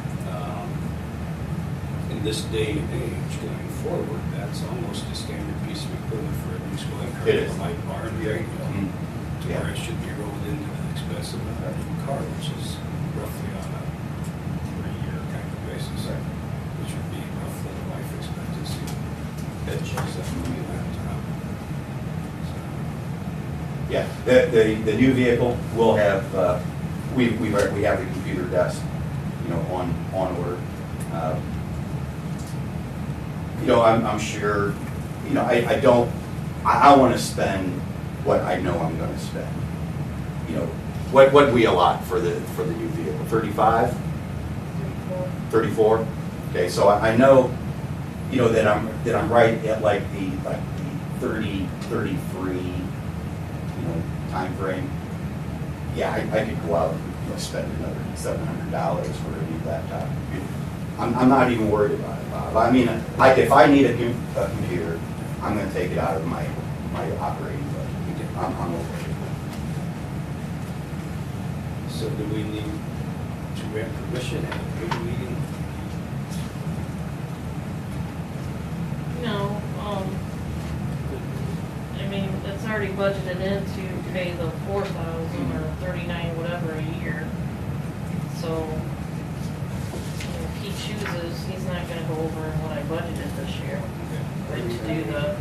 in this day and age going forward, that's almost a standard piece of equipment for a new school car. It is. Like barn radio, to Yeah. where it should be rolled into an expensive new car, which is roughly on a 3-year kind of basis, Right. which would be roughly the life expectancy. That checks that movie laptop. So, Yeah, the new vehicle will have, we have the computer desk, on order. I'm sure, I want to spend what I know I'm going to spend. What do we allot for the new vehicle? 35? 34? Okay, so I know, that I'm right at like the 30, 33, time frame. Yeah, I could go out and spend another $700 for a new laptop. I'm not even worried about it, Bob. I mean, if I need a computer, I'm gonna take it out of my operating budget. I'm okay. So do we need to grant permission at a big meeting? No, it's already budgeted in to pay the 4,000 or 39, whatever a year. So, if he chooses, he's not gonna go over what I budgeted this year, but to do the,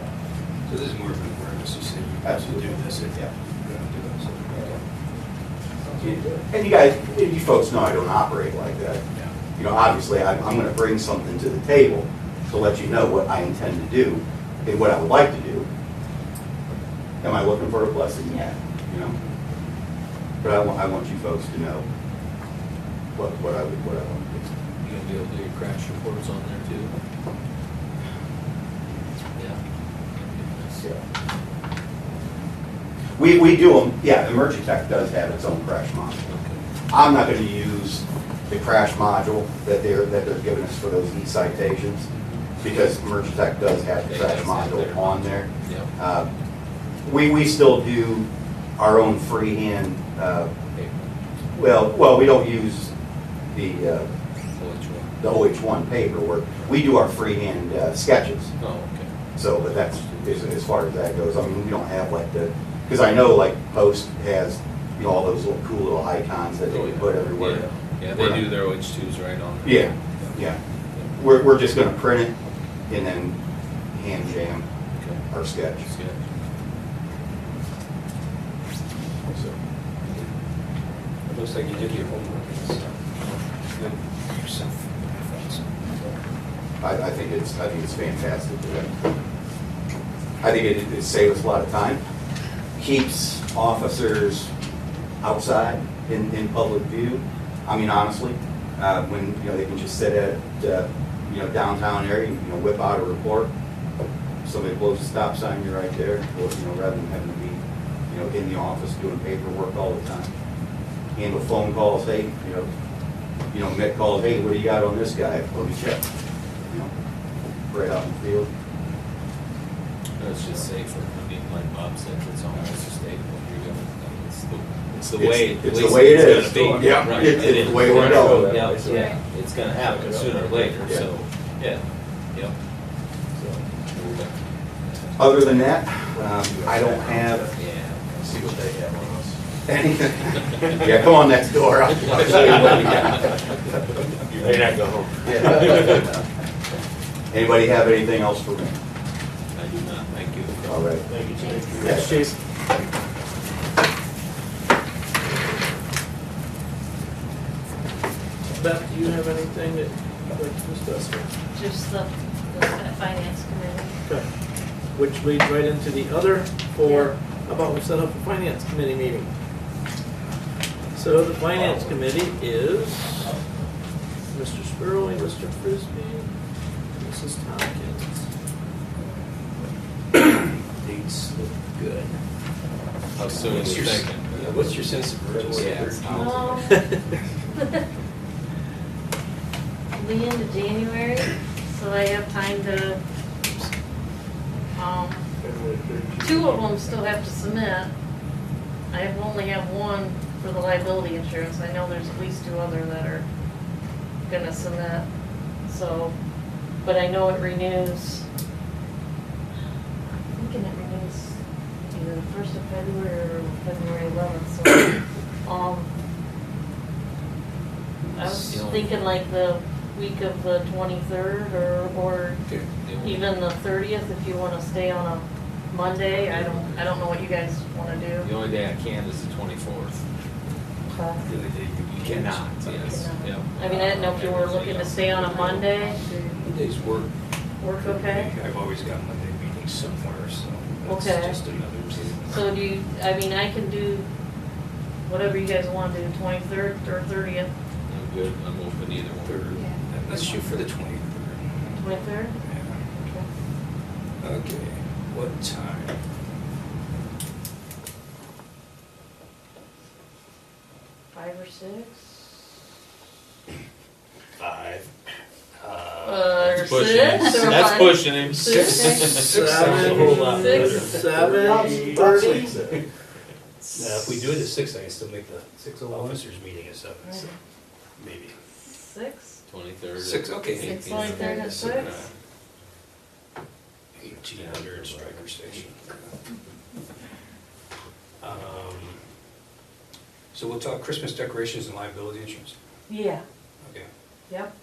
So this is more of an awareness, you say you have to do this if you're gonna do it. And you folks know I don't operate like that. Obviously, I'm gonna bring something to the table to let you know what I intend to do and what I would like to do. Am I looking for a blessing? Yeah. But I want you folks to know. what I want to do. You gonna be able to do your crash reports on there too? Yeah. We do them, yeah, Emergitech does have its own crash module. I'm not gonna use the crash module that they're giving us for those e-citations, because Emergitech does have the They crash does have module their- on there. Yeah. We still do our own freehand, Paper. well, we don't use the Which one? the OH1 paperwork. We do our freehand sketches. Oh, okay. So, but that's, as far as that goes, I mean, we don't have like the, because I know like Post has, you know, all those little cool little icons that they can put everywhere. Yeah, they do their OH2s right on. Yeah, yeah. We're just gonna print it and then hand jam Okay. our sketch. That's good. So, It looks like you did your homework. It's good yourself. I think it's fantastic. I think it saves us a lot of time, keeps officers outside in public view. I mean, honestly, when, you know, they can just sit at, you know, downtown area, you know, whip out a report. Somebody blows a stop sign, you're right there, or, you know, rather than having to be, you know, in the office doing paperwork all the time. Handle phone calls, hey, you know, Mick calls, hey, what do you got on this guy? Let me check. You know, right out in the field. It's just safer. I mean, like Bob said, it's almost a staple. You're gonna, it's the It's- way. it's at the least way it it's is. gonna be. Yeah, Right. it's It is. the way we're going. Yeah, yeah, it's gonna happen sooner or later, Yeah. so, yeah, yep. Other than that, I don't have Yeah. See what they have on us. anything. Yeah, come on next door. I'll show you what we got. You may not go home. Yeah. Anybody have anything else for me? I do not, thank you. All right. Thank you, Chief. Thanks, Chase. Beth, do you have anything that you'd like to discuss? Just the finance committee. Okay. Which leads right into the other for, how about we set up a finance committee meeting? So the finance committee is Mr. Spurley, Mr. Frisbee, Mrs. Tompkins. Dates look good. How soon are you thinking? What's your sense of urgency? Yeah, it's The end of January, so I have time to, two of them still have to submit. I only have one for the liability insurance. I know there's at least two other that are gonna submit, so, but I know it renews. I'm thinking it renews either the 1st of February or February 11th, so, I was thinking like the week of the 23rd or Okay. even the 30th if you wanna stay on a Monday. I don't know what you guys wanna do. The only day I can is the 24th. The other day you cannot. Yes, yeah. I mean, I didn't know if you were looking to stay on a Monday. Mondays work. Work okay? I've always got Monday meetings somewhere, so that's Okay. just another day. So do you, I mean, I can do whatever you guys want to do, 23rd or 30th. I'm good, I'm open either one. Third, let's shoot for the 23rd. 23rd? Yeah. Okay, what time? Five or 6? 5. Or Pushing 6? him. Or That's five? pushing him. Sounds a whole lot better. 7:30? If we do it at 6, I can still make the officers meeting at 7, so maybe. 6? 23rd. 6, okay. 23rd at 6? 1800 Striker Station. So we'll talk Christmas decorations and liability insurance. Yeah, Okay. yep.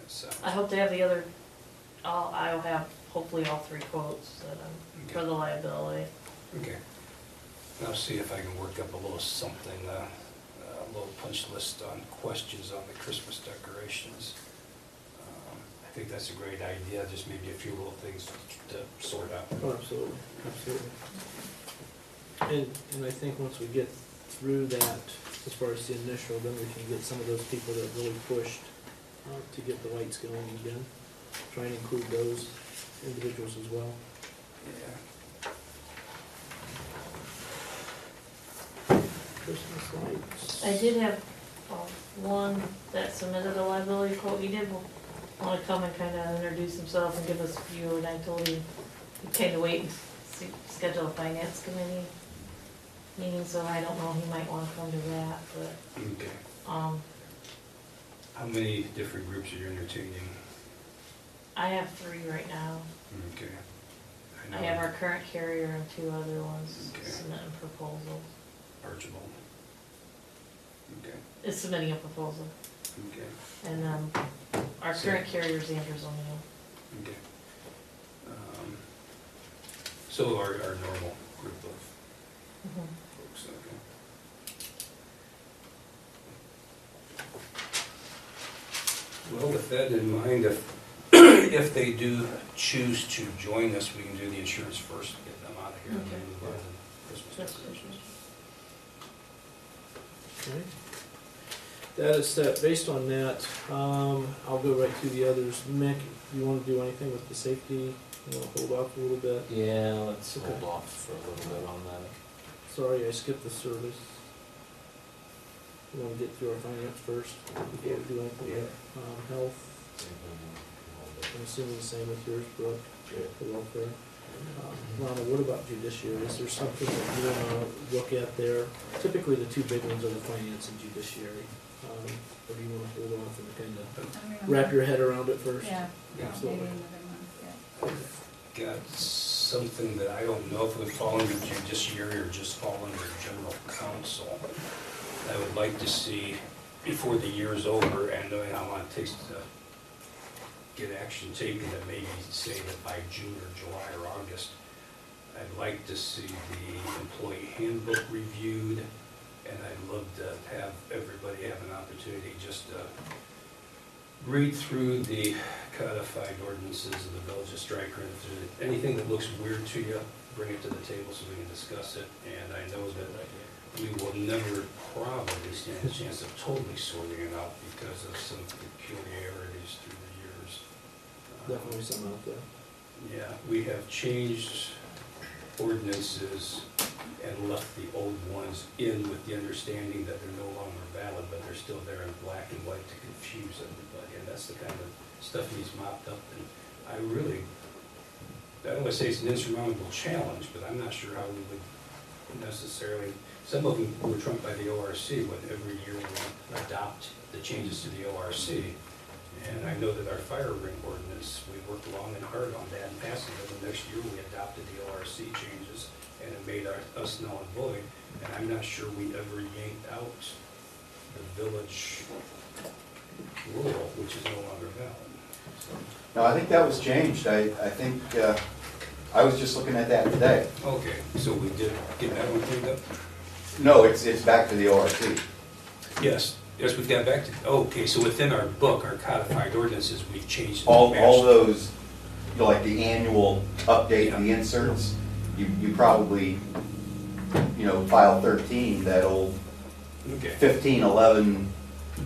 That's, I hope to have the other, I'll have hopefully all 3 quotes that for the liability. okay. And I'll see if I can work up a little something, a little punch list on questions on the Christmas decorations. I think that's a great idea, just maybe a few little things to sort out. Oh, absolutely, absolutely. And I think once we get through that as far as the initial, then we can get some of those people that really pushed to get the lights going again. Try and include those individuals as well. Christmas lights. I did have, one that submitted a liability quote, he did wanna come and kinda introduce himself and give us a view, and I told him he'd kinda wait and schedule a finance committee meeting, so I don't know, he might wanna come to that, but, Okay. How many different groups are you entertaining? I have 3 right now. Okay. I have our current carrier and 2 other ones Okay. submitting proposals. Archibald. Okay, Is submitting a proposal, okay, and, our current carrier's Andrews O'Neill. okay. So our normal group of folks, okay. Well, with that in mind, if they do choose to join us, we can do the insurance first, get them out of here, and then move on to Christmas That's decorations. Okay. That is set. Based on that, I'll go right through the others. Mick, you want to do anything with the safety? You want to hold off a little bit? Yeah, let's Okay. hold off for a little bit on that. Sorry, I skipped the service. You want to get through our finance first before we do anything with health? I'm assuming the same with yours, Brooke, the welfare. Rhonda, what about judiciary? Is there something that you want to look at there? Typically, the 2 big ones are the finance and judiciary. Or do you want to hold off and kind of wrap your head around it first? Yeah, maybe Absolutely. another month, yeah. Got something that I don't know if it would fall under judiciary or just fall under general counsel. I would like to see before the year's over, and knowing how long it takes to get action taken, that maybe say that by June or July or August, I'd like to see the employee handbook reviewed, and I'd love to have everybody have an opportunity just to read through the codified ordinances of the Village of Stryker, and if there's anything that looks weird to you, bring it to the table so we can discuss it. And I know that we will never probably stand a chance of totally sorting it out because of some peculiarities through the years. Definitely some out there. Yeah, we have changed ordinances and left the old ones in with the understanding that they're no longer valid, but they're still there in black and white to confuse everybody. And that's the kind of stuff needs mopped up. And I don't want to say it's an insurmountable challenge, but I'm not sure how we would necessarily, some of them were trumped by the ORC when every year we adopt the changes to the ORC. And I know that our fire ring ordinance, we worked long and hard on that and passed it. And the next year we adopted the ORC changes and it made us null and void. And I'm not sure we ever yanked out the village rule, which is no longer valid. So, No, I think that was changed. I think, I was just looking at that today. okay, so we did get that one cleaned up? No, it's back to the ORC. Yes, we've got back to, okay, so within our book, our codified ordinances, we've changed. All those, you know, like the annual update, the inserts, you probably, you know, file 13, that old Okay. 15, 11,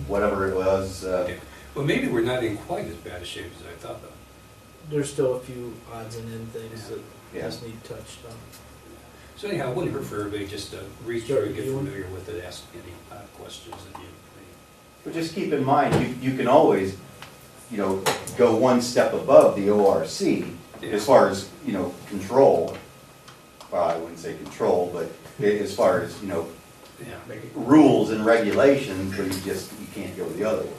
whatever it was. Okay. Well, maybe we're not in quite as bad a shape as I thought, though. There's still a few odds and ends things that Yeah. just need touched on. So anyhow, it wouldn't hurt for everybody just to read Sure, through and get you want- familiar with it, ask any questions that you But just keep in mind, you can always, you know, go one step above the ORC as far as, you know, control. Well, I wouldn't say control, but as far as, you know, yeah, make it. rules and regulations, but you can't go the other way.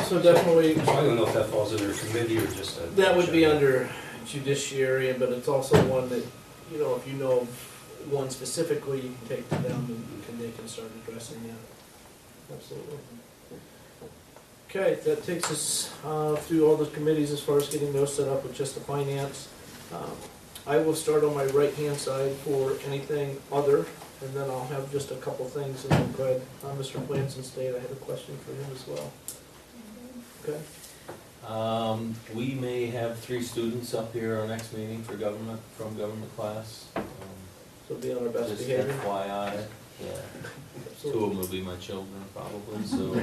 So definitely, So I don't know if that falls under a committee or just a. that would be under judiciary, but it's also one that, you know, if you know of one specifically, you can take to them and they can start addressing that. Absolutely. Okay, that takes us through all the committees as far as getting those set up with just the finance. I will start on my right-hand side for anything other, and then I'll have just a couple things, and then go ahead. Mr. Blanson State, I have a question for him as well. Okay. We may have 3 students up here our next meeting for government, from government class. So So be on our best Just behavior. FYI, yeah. Two of them will be my children probably, so.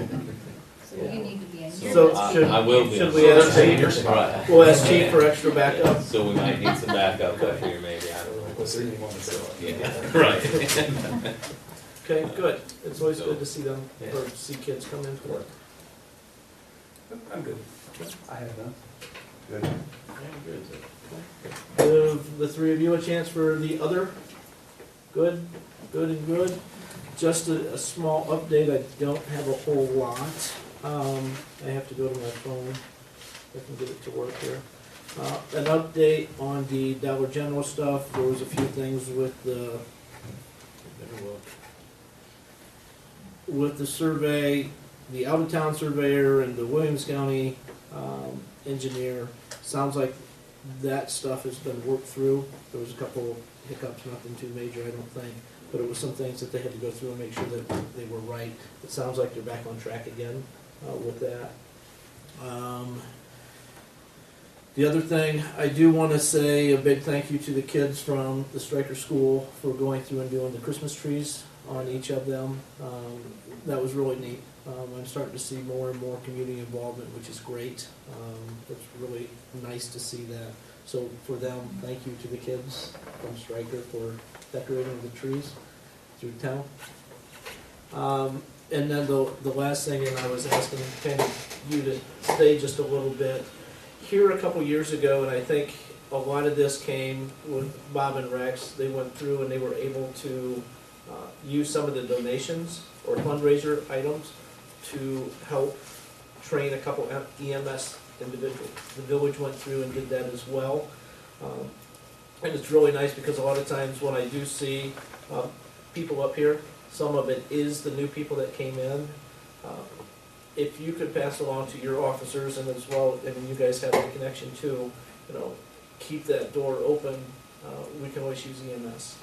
So you need to be in here. So I- should- I will be. should we ask Chief? Right. We'll ask Chief for extra backup. So we might need some backup up here maybe, I don't know. Yeah, right. Okay, good. It's always good to see them, or see kids come into work. I'm good. I have none. Good. Give the three of you a chance for the other. Good, good and good. Just a small update, I don't have a whole lot. I have to go to my phone, if I can get it to work here. An update on the Dollar General stuff, there was a few things with the, with the survey, the out-of-town surveyor and the Williams County engineer. Sounds like that stuff has been worked through. There was a couple hiccups, nothing too major, I don't think. But it was some things that they had to go through and make sure that they were right. It sounds like they're back on track again with that. The other thing, I do want to say a big thank you to the kids from the Stryker School for going through and doing the Christmas trees on each of them. That was really neat. I'm starting to see more and more community involvement, which is great. It's really nice to see that. So for them, thank you to the kids from Stryker for decorating the trees through town. And then the last thing, and I was asking kind of you to stay just a little bit. Here a couple years ago, and I think a lot of this came with Bob and Rex, they went through and they were able to use some of the donations or fundraiser items to help train a couple EMS individuals. The village went through and did that as well. And it's really nice because a lot of times when I do see people up here, some of it is the new people that came in. If you could pass along to your officers and as well, and you guys have the connection too, you know, keep that door open. We can always use EMS.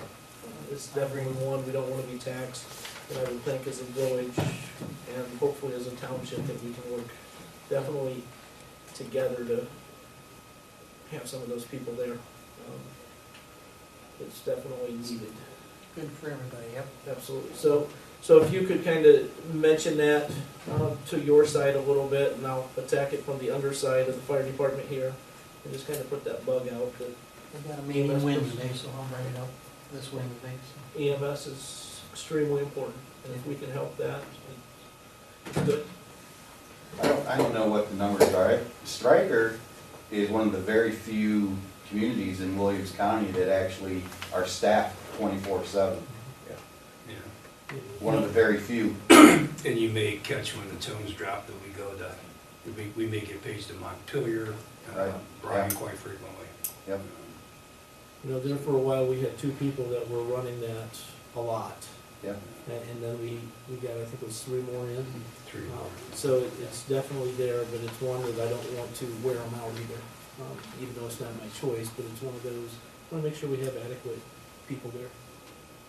It's definitely one, we don't want to be taxed. And I would think as a village and hopefully as a township that we can work definitely together to have some of those people there. It's definitely needed. Good for everybody, yep. Absolutely. So if you could kind of mention that to your side a little bit, and I'll attack it from the underside of the fire department here, and just kind of put that bug out that I've got a meeting Wednesday, so I'll bring it up this Wednesday. So. EMS is extremely important, and if we can help that, it's good. I don't know what the numbers are. Stryker is one of the very few communities in Williams County that actually are staffed 24/7. Yeah. One of the very few. And you may catch when the tones drop that we go to, we may get paged to Montpelier, Right. Brian Yeah. quite frequently. Yep. You know, there for a while, we had two people that were running that a lot. Yep. And then we got, I think it was 3 more in. Three. So it's definitely there, but it's one that I don't want to wear them out either, even though it's not my choice, but it's one of those, I want to make sure we have adequate people there.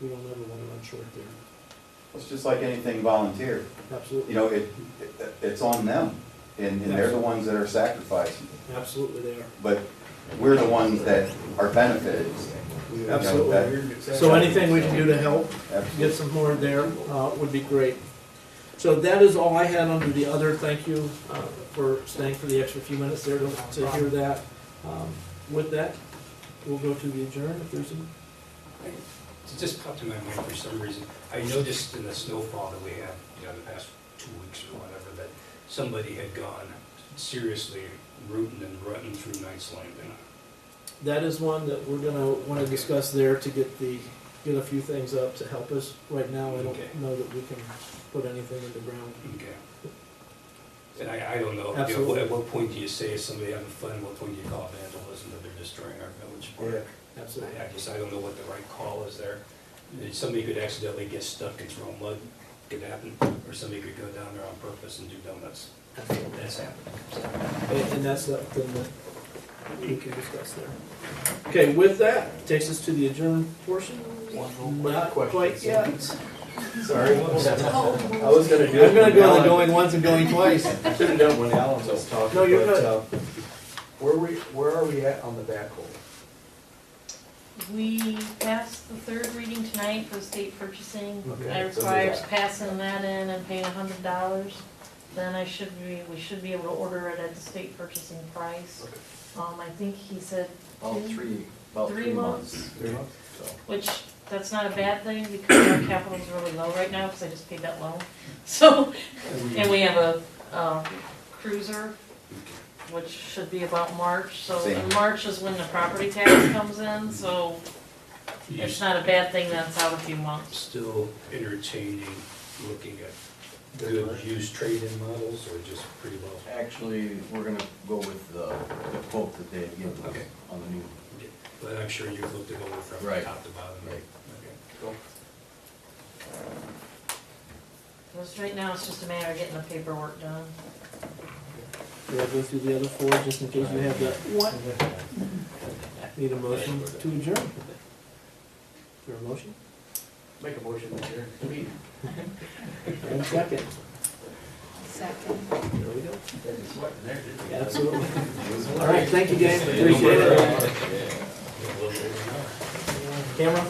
We don't ever want to run short there. It's just like anything volunteer. Absolutely. You know, it's on them, and they're the ones that are sacrificing. Absolutely they are. But we're the ones that are benefited. You know, Absolutely. So anything we can do to help, Absolutely. get some more there, would be great. So that is all I had under the other. Thank you for staying for the extra few minutes there to hear that. With that, we'll go to the adjourn if there's any. It just popped in my mind for some reason. I noticed in the snowfall that we had, the past 2 weeks or whatever, that somebody had gone seriously rooting and rutting through Knight's Landing. That is one that we're gonna wanna discuss there to get a few things up to help us. Right now, I Okay. don't know that we can put anything in the ground. Okay. And I don't know, Absolutely. at what point do you say is somebody having fun, what point do you call vandalism, that they're destroying our village park? Absolutely. I don't know what the right call is there. Somebody could accidentally get stuck and throw mud, could happen, or somebody could go down there on purpose and do donuts. Absolutely. That's happened. And that's something that we can discuss there. Okay, with that, takes us to the adjourned portion. Not quite yet. Sorry. I was gonna do it. I'm gonna when go Alan- the going once and going twice. Should have done when Alan was talking. No, you're but, good. Where are we at on the backhoe? We passed the third reading tonight for the state purchasing. Okay, That so requires did passing that in and paying $100. Then we should be able to order it at the state purchasing price. I think he said About two- about 3 3 months. months. 3 months? So, which, that's not a bad thing because our capital's really low right now because I just paid that loan. So, and we have a cruiser, which should be about March. So in Same. March is when the property tax comes in, so You it's not a bad thing that it's out a few months. still entertaining looking at good used trade-in models or just pretty well? Actually, we're gonna go with the quote that they had given us Okay. on the new. But I'm sure you've looked it over from Right. top to bottom. Right. Okay. Because right now it's just a matter of getting the paperwork done. We'll go through the other four just in case you have that one. Need a motion to adjourn. Is there a motion? make a motion to adjourn the meeting. And second. Second. There we go. Absolutely. All right, thank you guys, appreciate it. Camera?